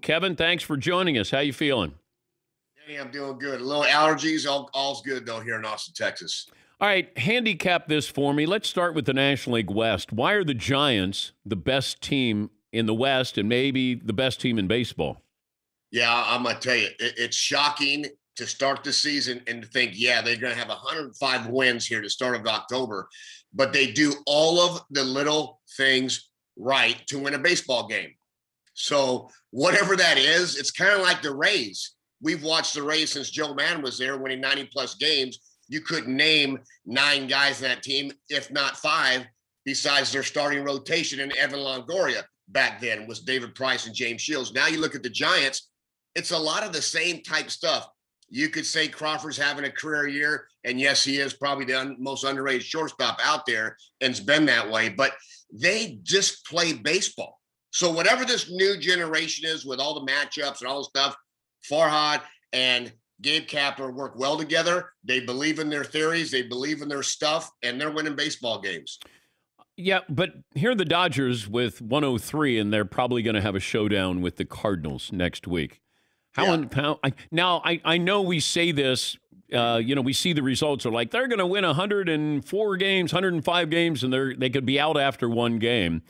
Kevin, thanks for joining us. How you feeling? Hey, I'm doing good. A little allergies. All's good, though, here in Austin, Texas. All right, handicap this for me. Let's start with the National League West. Why are the Giants the best team in the West and maybe the best team in baseball? Yeah, I'm going to tell you, it's shocking to start the season and to think, yeah, they're going to have 105 wins here to start of October, but they do all of the little things right to win a baseball game. So whatever that is, it's kind of like the Rays. We've watched the Rays since Joe Mann was there, winning 90-plus games. You couldn't name 9 guys in that team, if not 5, besides their starting rotation. And Evan Longoria back then was David Price and James Shields. Now you look at the Giants, it's a lot of the same type stuff. You could say Crawford's having a career year, and yes, he is probably the most underrated shortstop out there, and it's been that way. But they just play baseball. So whatever this new generation is with all the matchups and all the stuff, Farhad and Gabe Kapler work well together. They believe in their theories. They believe in their stuff, and they're winning baseball games. Yeah, but here are the Dodgers with 103, and they're probably going to have a showdown with the Cardinals next week. I know we say this, we see the results are like they're going to win 104 games, 105 games, and they could be out after one game.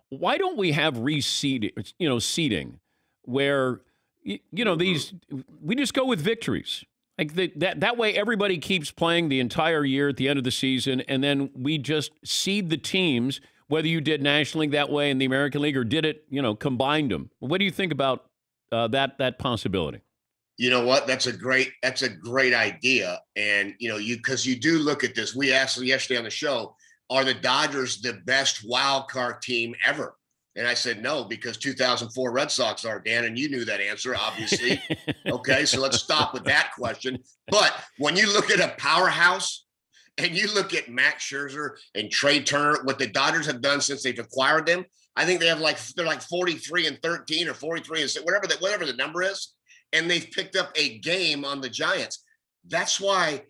Why don't we have seeding where, we just go with victories? Like that way everybody keeps playing the entire year at the end of the season, and then we just seed the teams, whether you did National League that way in the American League or did it, combined them. What do you think about that possibility? You know what? That's a great idea. And, because you do look at this. We asked yesterday on the show, are the Dodgers the best wild card team ever? And I said no, because 2004 Red Sox are, Dan, and you knew that answer, obviously. Okay, so let's stop with that question. But when you look at a powerhouse and you look at Max Scherzer and Trey Turner, what the Dodgers have done since they've acquired them, I think they're like 43-13 or 43 and whatever the number is, and they've picked up a game on the Giants. That's why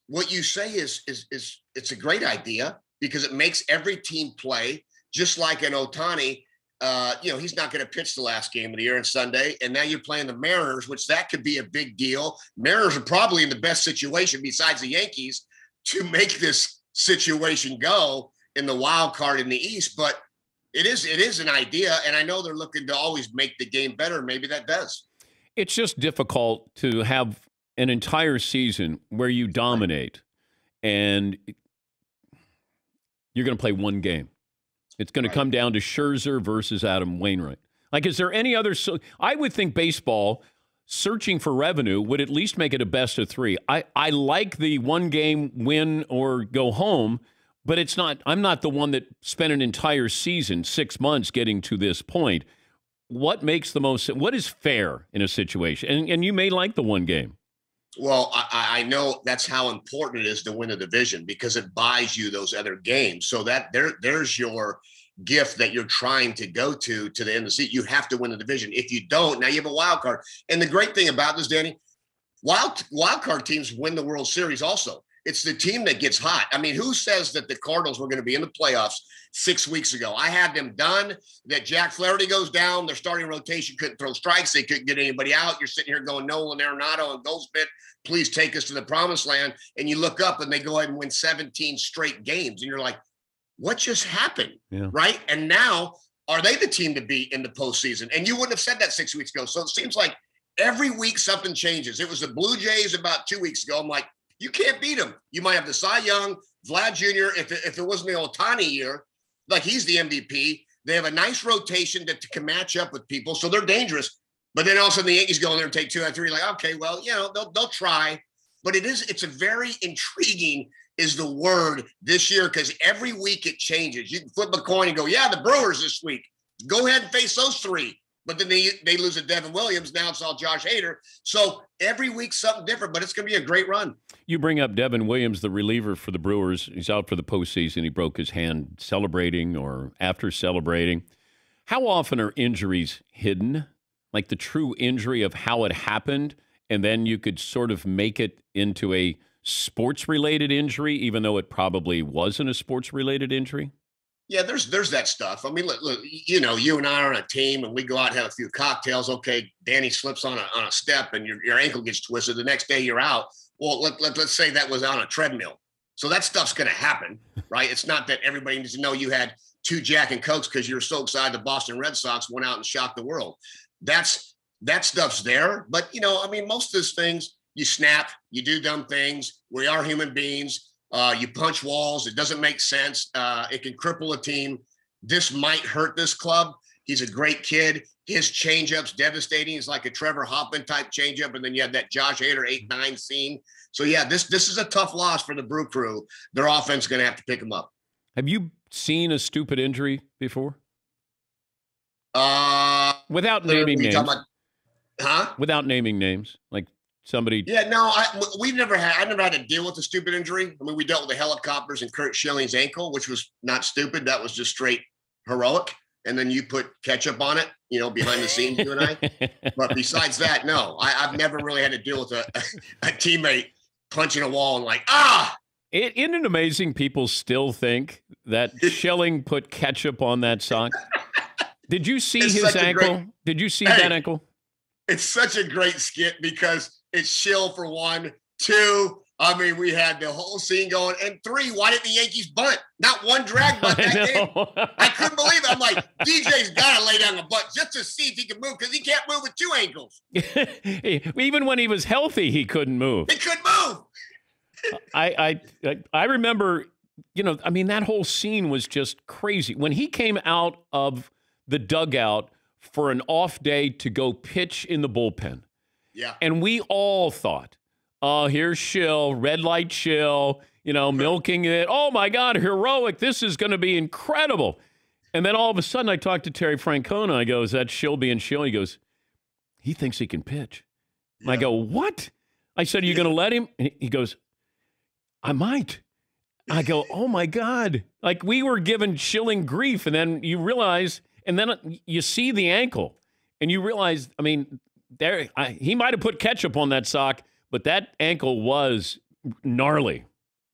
what you say is it's a great idea, because it makes every team play, just like an Ohtani. He's not going to pitch the last game of the year on Sunday, and now you're playing the Mariners, which that could be a big deal. Mariners are probably in the best situation besides the Yankees to make this situation go in the wild card in the East. But it is an idea, and I know they're looking to always make the game better. Maybe that does. It's just difficult to have an entire season where you dominate, and you're going to play one game. It's going to come down to Scherzer versus Adam Wainwright. Like, is there any other? I would think baseball, searching for revenue, would at least make it a best of 3. I like the one game win or go home, but it's not. I'm not the one that spent an entire season, 6 months, getting to this point. What makes the most? What is fair in a situation? And you may like the one game. Well, I know that's how important it is to win a division, because it buys you those other games. So that there's your gift that you're trying to go to the end of the season. You have to win the division. If you don't, now you have a wild card. And the great thing about this, Danny, wild card teams win the World Series also. It's the team that gets hot. I mean, who says that the Cardinals were going to be in the playoffs 6 weeks ago? I had them done, that Jack Flaherty goes down. Their starting rotation couldn't throw strikes. They couldn't get anybody out. You're sitting here going, Nolan Arenado and Goldschmidt, please take us to the promised land. And you look up and they go ahead and win 17 straight games. And you're like, what just happened? Yeah. Right? And now, are they the team to beat in the postseason? And you wouldn't have said that 6 weeks ago. So it seems like every week something changes. It was the Blue Jays about 2 weeks ago. I'm like, you can't beat them. You might have the Cy Young, Vlad Jr. If it wasn't the Ohtani year, like he's the MVP. They have a nice rotation that can match up with people, so they're dangerous. But then all of a sudden the Yankees go in there and take 2 out of 3. Like, okay, well, they'll try. But it's a very intriguing is the word this year, because every week it changes. You can flip a coin and go, yeah, the Brewers this week. Go ahead and face those 3. But then they lose to Devin Williams. Now it's all Josh Hader. So every week something different, but it's going to be a great run. You bring up Devin Williams, the reliever for the Brewers. He's out for the postseason. He broke his hand celebrating or after celebrating. How often are injuries hidden? Like the true injury of how it happened, and then you could sort of make it into a sports-related injury, even though it probably wasn't a sports-related injury? Yeah, there's that stuff. I mean, look, you know, you and I are on a team, and we go out and have a few cocktails. Okay, Danny slips on a step, and your ankle gets twisted. The next day, you're out. Well, let's say that was on a treadmill. So that stuff's going to happen, right? It's not that everybody needs to know you had 2 Jack and Cokes because you're so excited the Boston Red Sox went out and shocked the world. That stuff's there. But, you know, I mean, most of those things, you snap, you do dumb things. We are human beings. You punch walls. It doesn't make sense. It can cripple a team. This might hurt this club. He's a great kid. His changeup's devastating. He's like a Trevor Hoffman type changeup. And then you have that Josh Hader 8-9 scene. So, yeah, this is a tough loss for the Brew Crew. Their offense is going to have to pick him up. Have you seen a stupid injury before? Without naming names. Without naming names. Like somebody. Yeah, no, I never had to deal with a stupid injury. I mean, we dealt with the helicopters and Kurt Schilling's ankle, which was not stupid. That was just straight heroic. And then you put ketchup on it, you know, behind the scenes, you and I. But besides that, no, I've never really had to deal with a teammate punching a wall and like, Isn't it amazing people still think that Schilling put ketchup on that sock? Did you see his ankle? Did you see that ankle? It's such a great skit because it's Schill for 1, 2. I mean, we had the whole scene going. And 3, why didn't the Yankees bunt? Not one drag bunt that game. I couldn't believe it. I'm like, DJ's got to lay down a bunt just to see if he can move because he can't move with 2 ankles. Even when he was healthy, he couldn't move. He couldn't move. I remember, you know, I mean, that whole scene was just crazy. When he came out of the dugout for an off day to go pitch in the bullpen. Yeah. And we all thought, oh, here's Schill, red light Schill, you know, milking it. Oh, my God, heroic. This is going to be incredible. And then all of a sudden I talked to Terry Francona. I go, is that Schill being Schill? He goes, he thinks he can pitch. Yeah. I go, what? I said, are you going to let him? And he goes, I might. I go, oh, my God. Like, we were giving Schilling grief, and then you realize, and then you see the ankle, and you realize, I mean, he might have put ketchup on that sock, but that ankle was gnarly.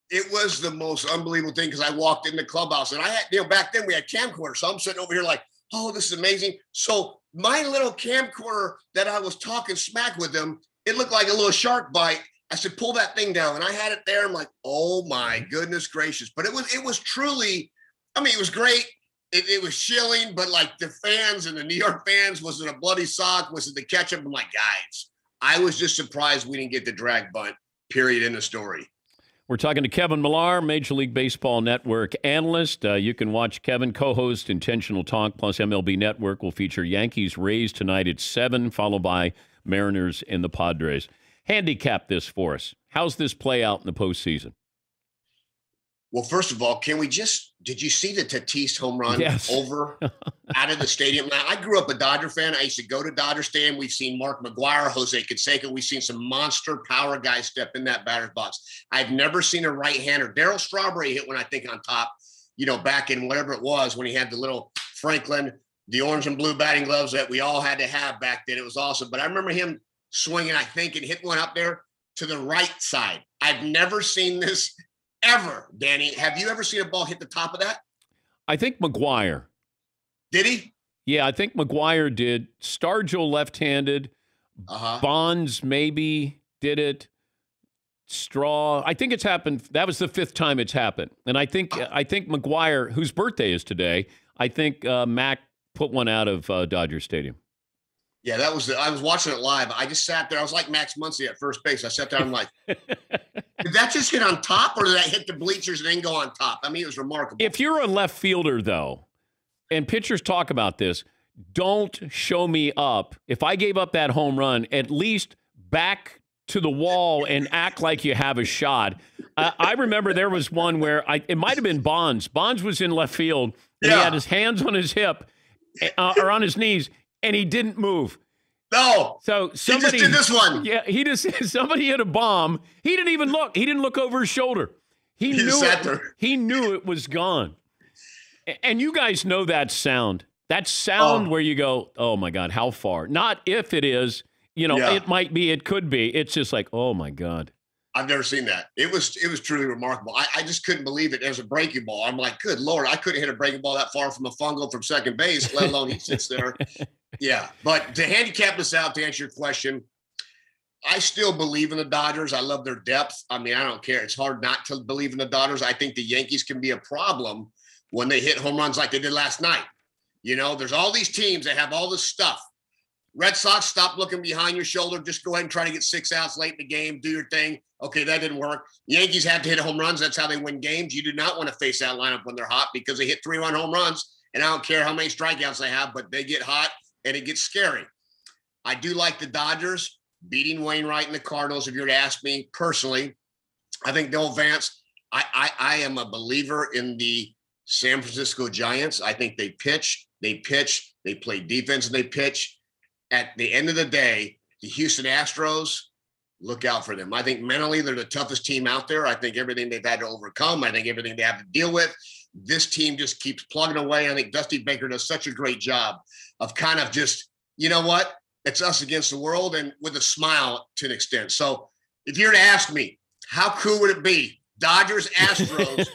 It was the most unbelievable thing because I walked in the clubhouse, and I had, you know, back then we had camcorders, so I'm sitting over here like, oh, this is amazing. So my little camcorder that I was talking smack with them, it looked like a little shark bite. I said, pull that thing down. And I had it there. I'm like, oh my goodness gracious. But it was truly, I mean, it was great. It was Schilling, but like the fans and the New York fans, was it a bloody sock? Was it the ketchup? I'm like, guys, I was just surprised we didn't get the drag bunt, period, in the story. We're talking to Kevin Millar, Major League Baseball Network analyst. You can watch Kevin co-host Intentional Talk, plus MLB Network will feature Yankees Rays tonight at 7, followed by Mariners and the Padres. Handicap this for us. How's this play out in the postseason? Well, first of all, did you see the Tatis home run over out of the stadium? Now, I grew up a Dodger fan. I used to go to Dodger Stadium. We've seen Mark McGwire, Jose Canseco. We've seen some monster power guys step in that batter's box. I've never seen a right-hander. Darryl Strawberry hit one, I think, on top, you know, back in whatever it was when he had the little Franklin, the orange and blue batting gloves that we all had to have back then. It was awesome. But I remember him swinging, I think, and hit one up there to the right side. I've never seen this ever, Danny. Have you ever seen a ball hit the top of that? I think McGwire. Did he? Yeah, I think McGwire did. Stargell left-handed. Bonds maybe did it. Straw. I think it's happened. That was the 5th time it's happened. And I think McGwire, whose birthday is today, I think Mac put one out of Dodger Stadium. Yeah, I was watching it live. I just sat there. I was like Max Muncy at first base. I sat there. I'm like, did that just hit on top or did that hit the bleachers and then go on top? I mean, it was remarkable. If you're a left fielder, though, and pitchers talk about this, don't show me up. If I gave up that home run, at least back to the wall and act like you have a shot. I remember there was one where it might have been Bonds. Bonds was in left field, and he had his hands on his hip or on his knees, and he didn't move. No. So somebody he just did this one. Yeah, somebody hit a bomb. He didn't even look. He didn't look over his shoulder. He knew it was gone. And you guys know that sound. That sound where you go, oh my God, how far? Not if it is, it might be, it could be. It's just like, oh my God. I've never seen that. It was truly remarkable. I just couldn't believe it as a breaking ball. I'm like, good Lord, I couldn't hit a breaking ball that far from a fungo from second base, let alone he sits there. Yeah. But to handicap this out, to answer your question, I still believe in the Dodgers. I love their depth. I mean, I don't care. It's hard not to believe in the Dodgers. I think the Yankees can be a problem when they hit home runs like they did last night. You know, there's all these teams that have all this stuff. Red Sox, stop looking behind your shoulder. Just go ahead and try to get 6 outs late in the game. Do your thing. Okay, that didn't work. Yankees have to hit home runs. That's how they win games. You do not want to face that lineup when they're hot because they hit 3-run home runs. And I don't care how many strikeouts they have, but they get hot and it gets scary. I do like the Dodgers beating Wainwright and the Cardinals. If you were to ask me personally, I think they'll advance. I am a believer in the San Francisco Giants. I think they pitch, they play defense, and they pitch. At the end of the day, the Houston Astros, look out for them. I think mentally they're the toughest team out there. I think everything they've had to overcome, I think everything they have to deal with, this team just keeps plugging away. I think Dusty Baker does such a great job of kind of just, you know what? It's us against the world, and with a smile to an extent. So if you were to ask me, how cool would it be? Dodgers, Astros,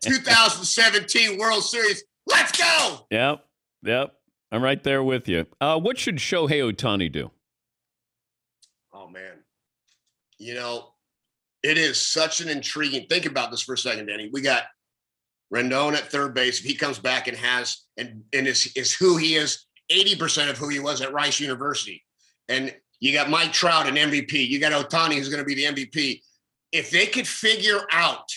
2017 World Series. Let's go. Yep. I'm right there with you. What should Shohei Ohtani do? Oh, man. You know, it is such an intriguing. Think about this for a second, Danny. We got Rendon at third base. If he comes back and has and is who he is, 80% of who he was at Rice University. And you got Mike Trout, an MVP. You got Ohtani, who's going to be the MVP. If they could figure out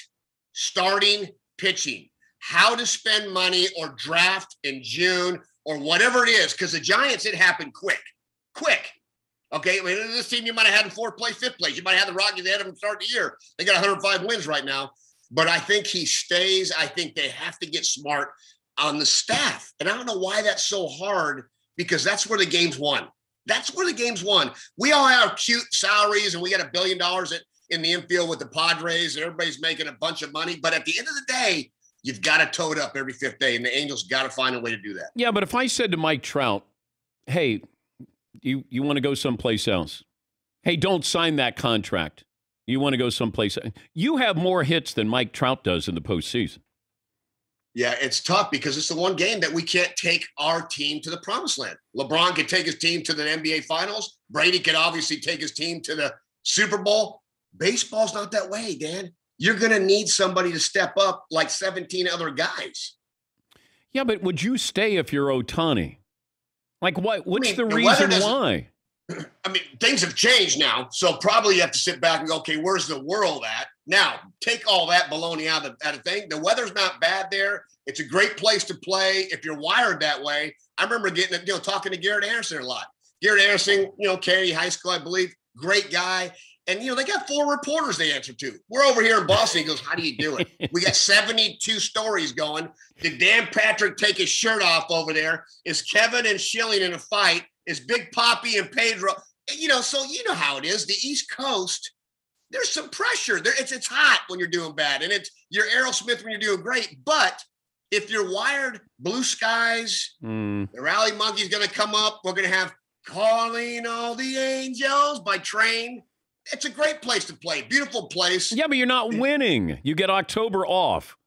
starting pitching, how to spend money or draft in June or whatever it is, because the Giants, it happened quick. Okay, I mean, this team you might have had in 4th place, 5th place. You might have had the Rockies ahead of them start the year. They got 105 wins right now. But I think he stays. I think they have to get smart on the staff. And I don't know why that's so hard, because that's where the game's won. We all have cute salaries, and we got $1 billion in the infield with the Padres, and everybody's making a bunch of money. But at the end of the day, you've got to tote up every 5th day, and the Angels got to find a way to do that. Yeah, but if I said to Mike Trout, hey, you want to go someplace else? Hey, don't sign that contract. You want to go someplace else? You have more hits than Mike Trout does in the postseason. Yeah, it's tough because it's the one game that we can't take our team to the promised land. LeBron could take his team to the NBA Finals. Brady could obviously take his team to the Super Bowl. Baseball's not that way, Dan. You're going to need somebody to step up like 17 other guys. Yeah, but would you stay if you're Ohtani? Like, what? What's the reason why? I mean, things have changed now, so probably you have to sit back and go, okay, where's the world at? Now, take all that baloney out of thing. The weather's not bad there. It's a great place to play if you're wired that way. I remember talking to Garrett Anderson a lot. Garrett Anderson, Kennedy High School, I believe, great guy. And, they got 4 reporters they answer to. We're over here in Boston. He goes, how do you do it? We got 72 stories going. Did Dan Patrick take his shirt off over there? Is Kevin and Schilling in a fight? Is Big Papi and Pedro? So you know how it is. The East Coast, there's some pressure. It's hot when you're doing bad. And you're Aerosmith when you're doing great. But if you're wired, blue skies, the Rally Monkey's going to come up. We're going to have Calling All the Angels by Train. It's a great place to play. Beautiful place. Yeah, but you're not winning. You get October off.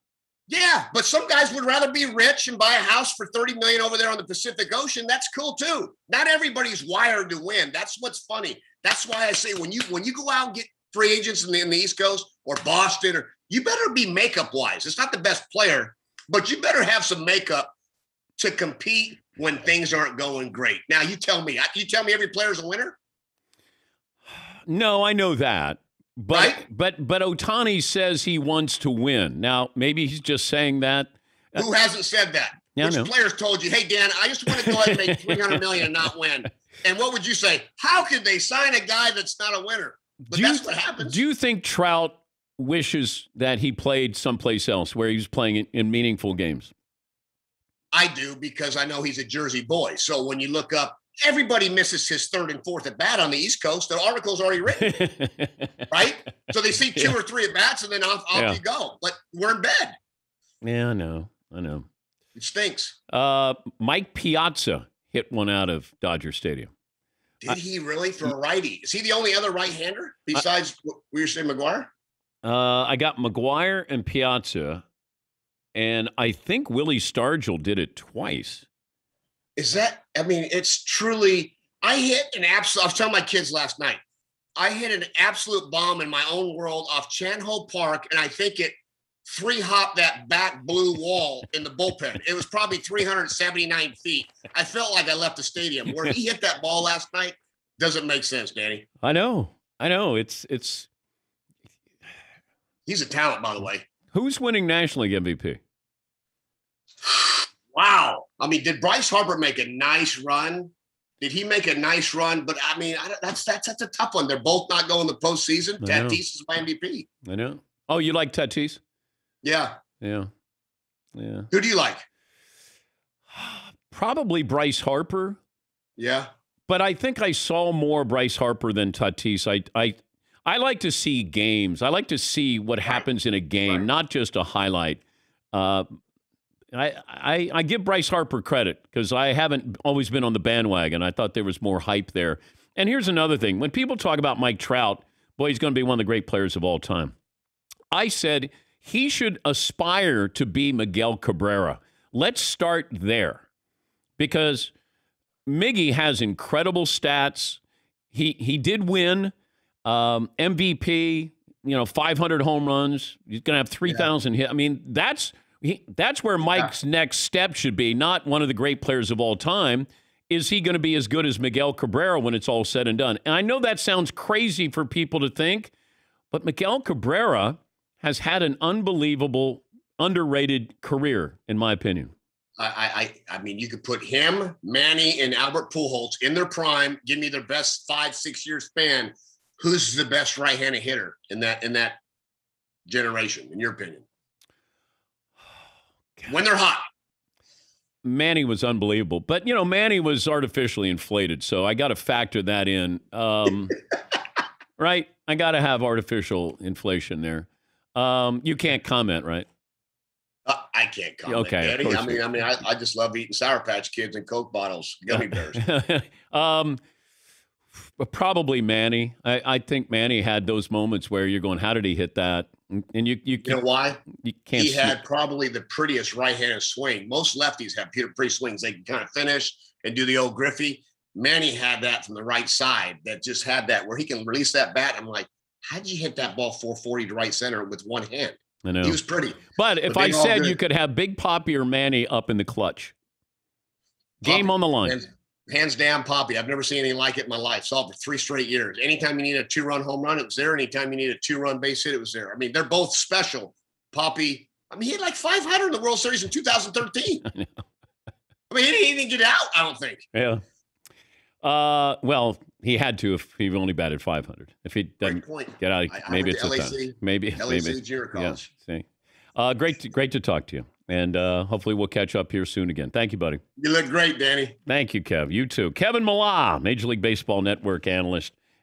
Yeah, but some guys would rather be rich and buy a house for $30 million over there on the Pacific Ocean. That's cool too. Not everybody's wired to win. That's what's funny. That's why I say when you go out and get free agents in the East Coast or Boston, you better be makeup wise. It's not the best player, but you better have some makeup to compete when things aren't going great. Now you tell me. Can you tell me every player's a winner? No, I know that. But right? but Ohtani says he wants to win. Now, maybe he's just saying that. Who hasn't said that? Yeah, Which players told you, hey, Dan, I just want to go ahead and make $300 million and not win? And what would you say? How could they sign a guy that's not a winner? But that's what happens. Do you think Trout wishes that he played someplace else where he was playing in meaningful games? I do, because I know he's a Jersey boy. So when you look up, everybody misses his 3rd and 4th at bat on the East Coast. The article's already written, right? So they see 2 or 3 at bats, and then off you go. But we're in bed. Yeah, I know. It stinks. Mike Piazza hit one out of Dodger Stadium. Did he really for a righty? Is he the only other right-hander besides we were saying McGuire? I got McGuire and Piazza, and I think Willie Stargell did it twice. Is that? I mean, it's truly. I hit an absolute. I was telling my kids last night. I hit an absolute bomb in my own world off Chan-Ho Park, and I think it three-hopped that back blue wall in the bullpen. It was probably 379 feet. I felt like I left the stadium. Where he hit that ball last night doesn't make sense, Danny. I know. It's. He's a talent, by the way. Who's winning National League MVP? Wow. I mean, did Bryce Harper make a nice run? Did he make a nice run? But I mean, that's a tough one. They're both not going the postseason. Tatis is my MVP. I know. Oh, you like Tatis? Yeah. Yeah. Who do you like? Probably Bryce Harper. Yeah. But I think I saw more Bryce Harper than Tatis. I like to see games. I like to see what happens in a game, not just a highlight. I give Bryce Harper credit because I haven't always been on the bandwagon. I thought there was more hype there. And here's another thing. When people talk about Mike Trout, boy, he's going to be one of the great players of all time. I said he should aspire to be Miguel Cabrera. Let's start there because Miggy has incredible stats. He did win MVP, 500 home runs. He's going to have 3,000 hits. I mean, that's where Mike's next step should be, not one of the great players of all time. Is he going to be as good as Miguel Cabrera when it's all said and done? And I know that sounds crazy for people to think, but Miguel Cabrera has had an unbelievable, underrated career, in my opinion. I mean, you could put him, Manny, and Albert Pujols in their prime. Give me their best 5-6 year span. Who's the best right-handed hitter in that generation, in your opinion? When they're hot. Manny was unbelievable. But, Manny was artificially inflated, so I got to factor that in. Right? I got to have artificial inflation there. You can't comment, right? I can't comment, okay, Daddy. I mean, I just love eating Sour Patch Kids and Coke bottles, gummy bears. Probably Manny. I think Manny had those moments where you're going, how did he hit that? And you know why? You can't. He had probably the prettiest right-handed swing. Most lefties have pretty swings. They can kind of finish and do the old Griffey. Manny had that from the right side that just had that where he can release that bat. I'm like, how'd you hit that ball 440 to right center with one hand? I know. He was pretty. But if I said you could have Big Poppy or Manny up in the clutch, game on the line. Hands down, Poppy. I've never seen anything like it in my life. Saw it for 3 straight years. Anytime you need a 2-run home run, it was there. Anytime you need a 2-run base hit, it was there. I mean, they're both special. Poppy, he had like 500 in the World Series in 2013. I mean, he didn't get out, I don't think. Yeah. Well, he had to if he only batted 500. If he doesn't get out, maybe it's LAC, maybe Junior College. Yeah, see. Great to talk to you. And hopefully we'll catch up here soon again. Thank you, buddy. You look great, Danny. Thank you, Kev. You too. Kevin Millar, Major League Baseball Network analyst.